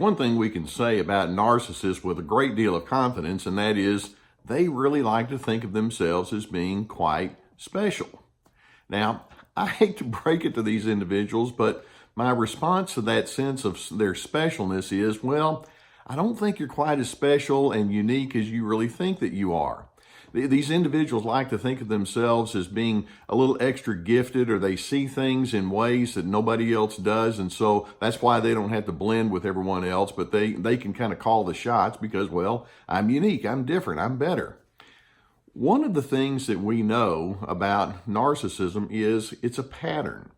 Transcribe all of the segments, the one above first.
one thing we can say about narcissists with a great deal of confidence, and that is they really like to think of themselves as being quite special. Now, I hate to break it to these individuals, but my response to that sense of their specialness is, well, I don't think you're quite as special and unique as you really think that you are. These individuals like to think of themselves as being a little extra gifted, or they see things in ways that nobody else does, and so that's why they don't have to blend with everyone else, but they can kind of call the shots because, well, I'm unique, I'm different, I'm better. One of the things that we know about narcissism is it's a pattern,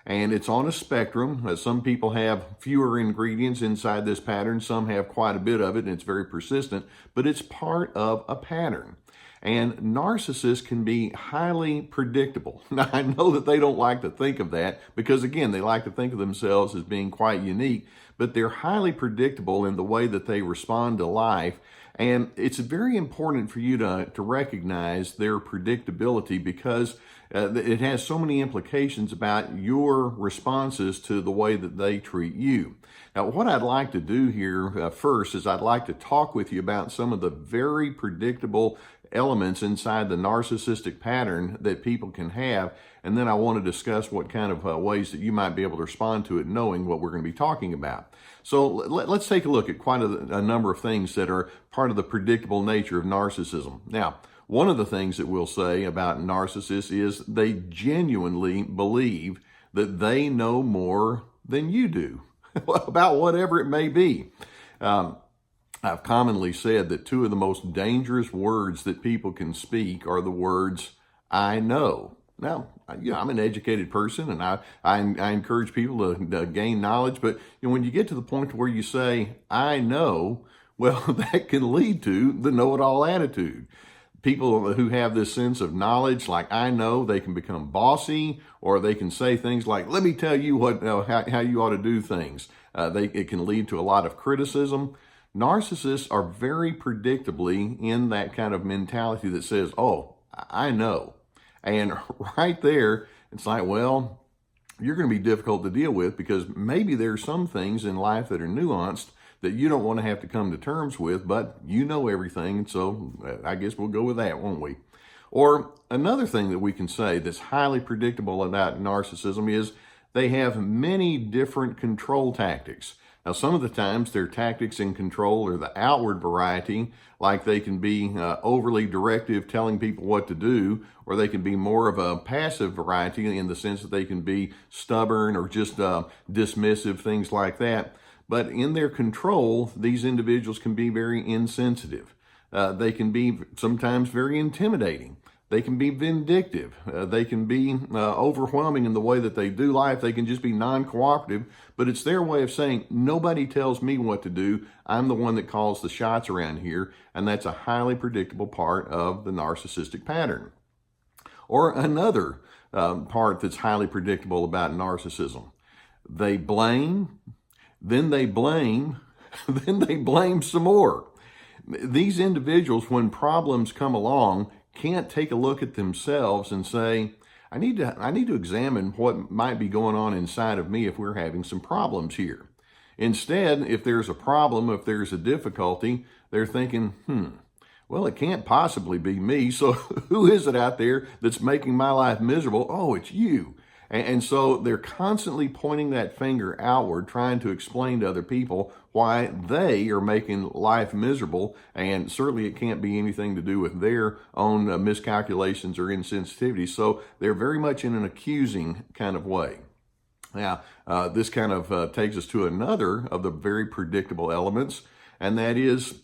and it's on a spectrum. Some people have fewer ingredients inside this pattern, some have quite a bit of it, and it's very persistent, but it's part of a pattern. And narcissists can be highly predictable. Now, I know that they don't like to think of that because, again, they like to think of themselves as being quite unique, but they're highly predictable in the way that they respond to life. And it's very important for you to recognize their predictability because it has so many implications about your responses to the way that they treat you. Now, what I'd like to do here first is I'd like to talk with you about some of the very predictable elements inside the narcissistic pattern that people can have, and then I want to discuss what kind of ways that you might be able to respond to it, knowing what we're going to be talking about. So let's take a look at quite a number of things that are part of the predictable nature of narcissism. Now, one of the things that we'll say about narcissists is they genuinely believe that they know more than you do about whatever it may be. I've commonly said that two of the most dangerous words that people can speak are the words, I know. Now, I'm an educated person, and I encourage people to gain knowledge, but when you get to the point where you say, I know, well, that can lead to the know-it-all attitude. People who have this sense of knowledge, like I know, they can become bossy, or they can say things like, let me tell you how you ought to do things. It can lead to a lot of criticism. Narcissists are very predictably in that kind of mentality that says, oh, I know. And right there, it's like, well, you're going to be difficult to deal with because maybe there's some things in life that are nuanced that you don't want to have to come to terms with, but you know everything, so I guess we'll go with that, won't we? Or another thing that we can say that's highly predictable about narcissism is they have many different control tactics. Now, some of the times their tactics in control are the outward variety, like they can be overly directive, telling people what to do, or they can be more of a passive variety in the sense that they can be stubborn or just dismissive, things like that. But in their control, these individuals can be very insensitive. They can be sometimes very intimidating. They can be vindictive. They can be overwhelming in the way that they do life. They can just be non-cooperative, but it's their way of saying, nobody tells me what to do. I'm the one that calls the shots around here, and that's a highly predictable part of the narcissistic pattern. Or another part that's highly predictable about narcissism. They blame, then they blame, then they blame some more. These individuals, when problems come along, can't take a look at themselves and say, I need to examine what might be going on inside of me if we're having some problems here. Instead, if there's a problem, if there's a difficulty, they're thinking, well, it can't possibly be me, so who is it out there that's making my life miserable? Oh, it's you. And so they're constantly pointing that finger outward, trying to explain to other people why they are making life miserable, and certainly it can't be anything to do with their own miscalculations or insensitivity. So they're very much in an accusing kind of way. Now, this kind of takes us to another of the very predictable elements, and that is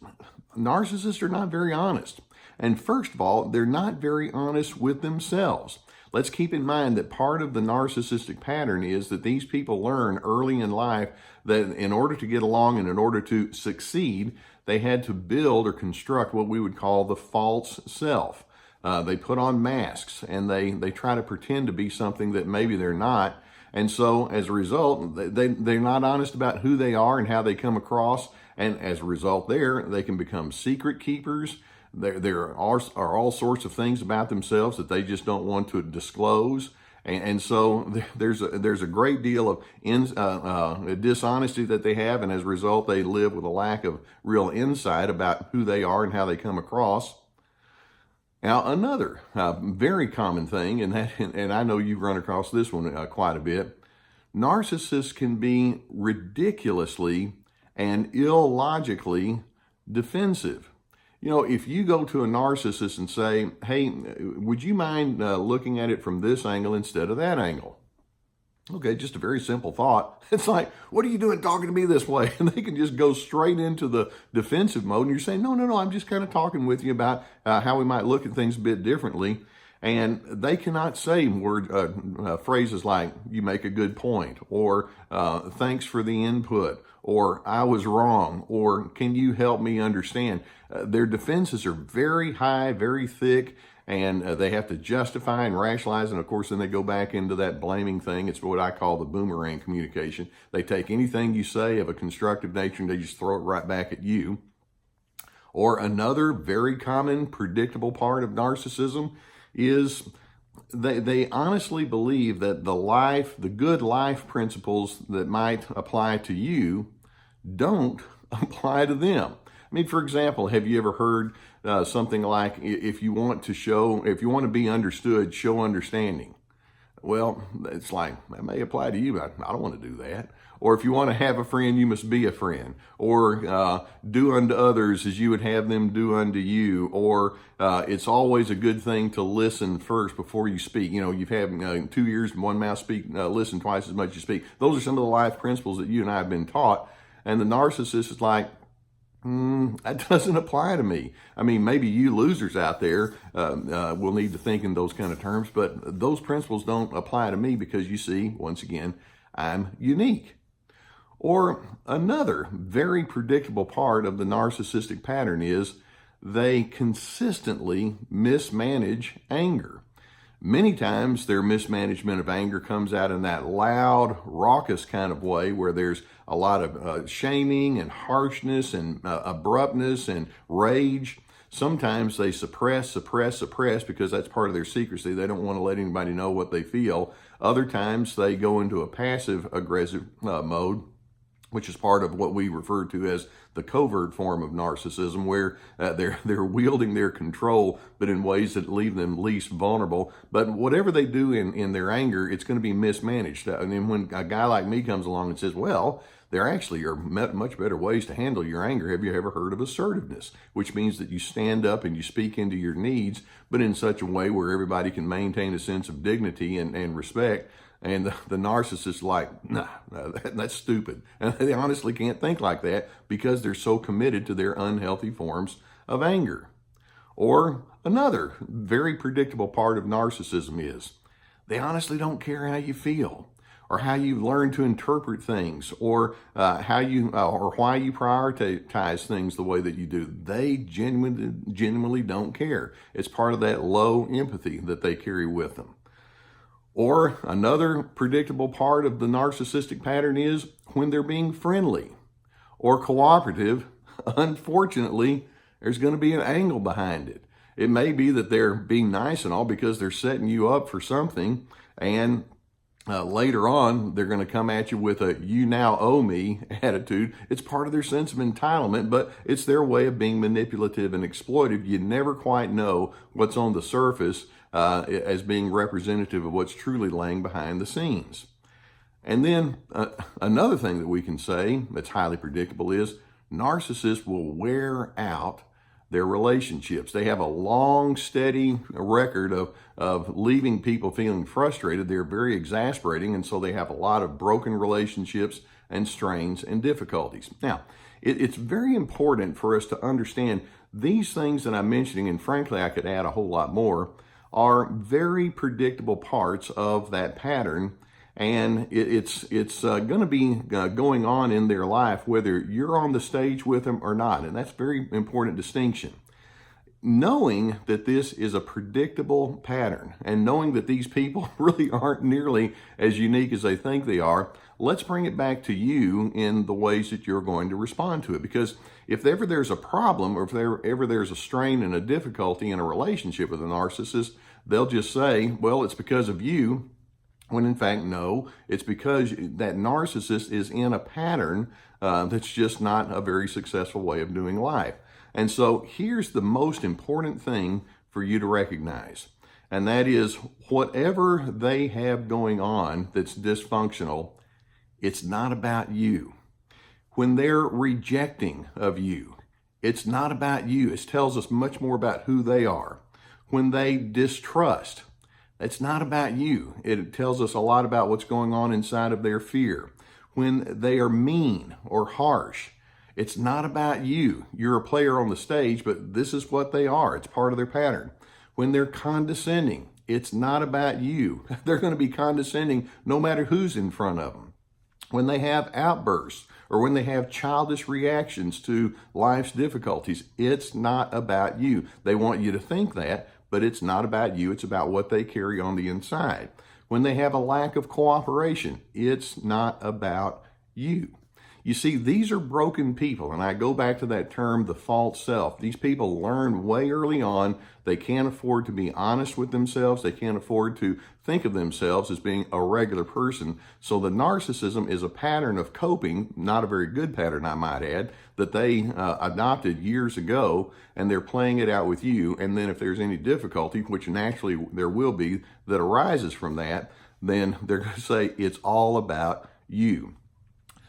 narcissists are not very honest. And first of all, they're not very honest with themselves. Let's keep in mind that part of the narcissistic pattern is that these people learn early in life that in order to get along and in order to succeed, they had to build or construct what we would call the false self. They put on masks and they try to pretend to be something that maybe they're not. And so as a result, they're not honest about who they are and how they come across. And as a result they can become secret keepers. There are all sorts of things about themselves that they just don't want to disclose. And so there's a great deal of dishonesty that they have, and as a result, they live with a lack of real insight about who they are and how they come across. Now, another very common thing, and I know you've run across this one quite a bit, narcissists can be ridiculously and illogically defensive. You know, if you go to a narcissist and say, hey, would you mind looking at it from this angle instead of that angle? Okay, just a very simple thought. It's like, what are you doing talking to me this way? And they can just go straight into the defensive mode. And you're saying, no, I'm just kind of talking with you about how we might look at things a bit differently. And they cannot say phrases like, you make a good point, or thanks for the input, or I was wrong, or can you help me understand? Their defenses are very high, very thick, and they have to justify and rationalize. And of course, then they go back into that blaming thing. It's what I call the boomerang communication. They take anything you say of a constructive nature and they just throw it right back at you. Or another very common, predictable part of narcissism is they honestly believe that the good life principles that might apply to you don't apply to them. I mean, for example, have you ever heard something like, if you want to be understood, show understanding? Well, it's like, that may apply to you, but I don't want to do that. Or if you want to have a friend, you must be a friend. Or do unto others as you would have them do unto you. Or it's always a good thing to listen first before you speak. You know, you've had 2 ears and one mouth, listen twice as much as you speak. Those are some of the life principles that you and I have been taught. And the narcissist is like, that doesn't apply to me. I mean, maybe you losers out there will need to think in those kind of terms, but those principles don't apply to me because, you see, once again, I'm unique. Or another very predictable part of the narcissistic pattern is they consistently mismanage anger. Many times their mismanagement of anger comes out in that loud, raucous kind of way where there's a lot of shaming and harshness and abruptness and rage. Sometimes they suppress because that's part of their secrecy. They don't want to let anybody know what they feel. Other times they go into a passive aggressive mode, which is part of what we refer to as the covert form of narcissism, where they're wielding their control, but in ways that leave them least vulnerable. But whatever they do in their anger, it's going to be mismanaged. And then when a guy like me comes along and says, well, there actually are much better ways to handle your anger. Have you ever heard of assertiveness? Which means that you stand up and you speak into your needs, but in such a way where everybody can maintain a sense of dignity and respect. And the narcissist is like, nah, that's stupid. And they honestly can't think like that because they're so committed to their unhealthy forms of anger. Or another very predictable part of narcissism is they honestly don't care how you feel, or how you learn to interpret things, or how you or why you prioritize things the way that you do. They genuinely don't care. It's part of that low empathy that they carry with them. Or another predictable part of the narcissistic pattern is when they're being friendly or cooperative, unfortunately, there's going to be an angle behind it. It may be that they're being nice and all because they're setting you up for something, and later on, they're going to come at you with a you now owe me attitude. It's part of their sense of entitlement, but it's their way of being manipulative and exploitive. You never quite know what's on the surface as being representative of what's truly laying behind the scenes. And then another thing that we can say that's highly predictable is narcissists will wear out their relationships. They have a long, steady record of leaving people feeling frustrated. They're very exasperating, and so they have a lot of broken relationships and strains and difficulties. Now, it's very important for us to understand these things that I'm mentioning, and frankly, I could add a whole lot more, are very predictable parts of that pattern, and it's going to be going on in their life whether you're on the stage with them or not, and that's a very important distinction. Knowing that this is a predictable pattern and knowing that these people really aren't nearly as unique as they think they are, let's bring it back to you in the ways that you're going to respond to it. Because if ever there's a problem, or if ever there's a strain and a difficulty in a relationship with a narcissist, they'll just say, well, it's because of you. When in fact, no, it's because that narcissist is in a pattern that's just not a very successful way of doing life. And so here's the most important thing for you to recognize, and that is whatever they have going on that's dysfunctional, it's not about you. When they're rejecting of you, it's not about you. It tells us much more about who they are. When they distrust, it's not about you. It tells us a lot about what's going on inside of their fear. When they are mean or harsh, it's not about you. You're a player on the stage, but this is what they are. It's part of their pattern. When they're condescending, it's not about you. They're going to be condescending no matter who's in front of them. When they have outbursts or when they have childish reactions to life's difficulties, it's not about you. They want you to think that, but it's not about you. It's about what they carry on the inside. When they have a lack of cooperation, it's not about you. You see, these are broken people, and I go back to that term, the false self. These people learn way early on they can't afford to be honest with themselves. They can't afford to think of themselves as being a regular person. So the narcissism is a pattern of coping, not a very good pattern, I might add, that they adopted years ago, and they're playing it out with you. And then if there's any difficulty, which naturally there will be, that arises from that, then they're going to say it's all about you.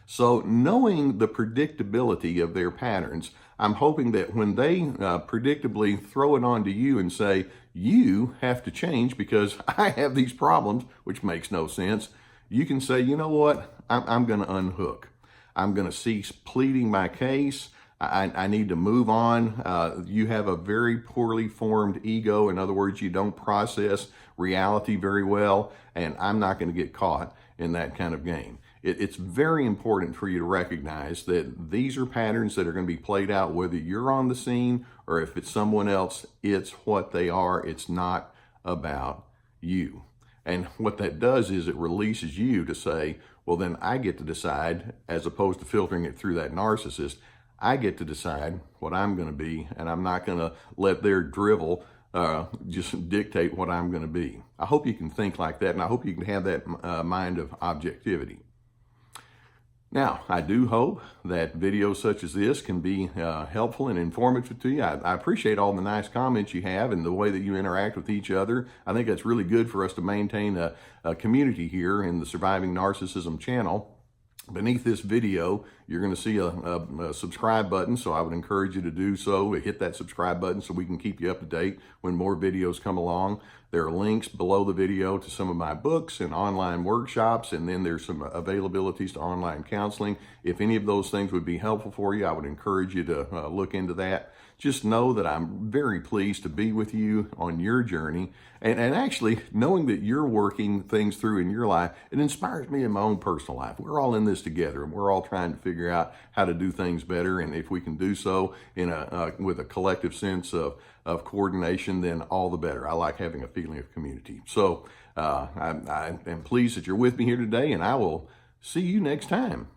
So knowing the predictability of their patterns, I'm hoping that when they predictably throw it onto you and say, you have to change because I have these problems, which makes no sense, you can say, you know what, I'm going to unhook. I'm going to cease pleading my case. I need to move on. You have a very poorly formed ego. In other words, you don't process reality very well, and I'm not going to get caught in that kind of game. It's very important for you to recognize that these are patterns that are going to be played out whether you're on the scene or if it's someone else. It's what they are. It's not about you. And what that does is it releases you to say, well, then I get to decide, as opposed to filtering it through that narcissist, I get to decide what I'm going to be, and I'm not going to let their drivel just dictate what I'm going to be. I hope you can think like that, and I hope you can have that mind of objectivity. Now, I do hope that videos such as this can be helpful and informative to you. I appreciate all the nice comments you have and the way that you interact with each other. I think that's really good for us to maintain a community here in the Surviving Narcissism channel. Beneath this video, you're going to see a subscribe button, so I would encourage you to do so. Hit that subscribe button so we can keep you up to date when more videos come along. There are links below the video to some of my books and online workshops, and then there's some availabilities to online counseling. If any of those things would be helpful for you, I would encourage you to look into that. Just know that I'm very pleased to be with you on your journey. And actually, knowing that you're working things through in your life, it inspires me in my own personal life. We're all in this together, and we're all trying to figure out how to do things better. And if we can do so in with a collective sense of coordination, then all the better. I like having a feeling of community. So I am pleased that you're with me here today, and I will see you next time.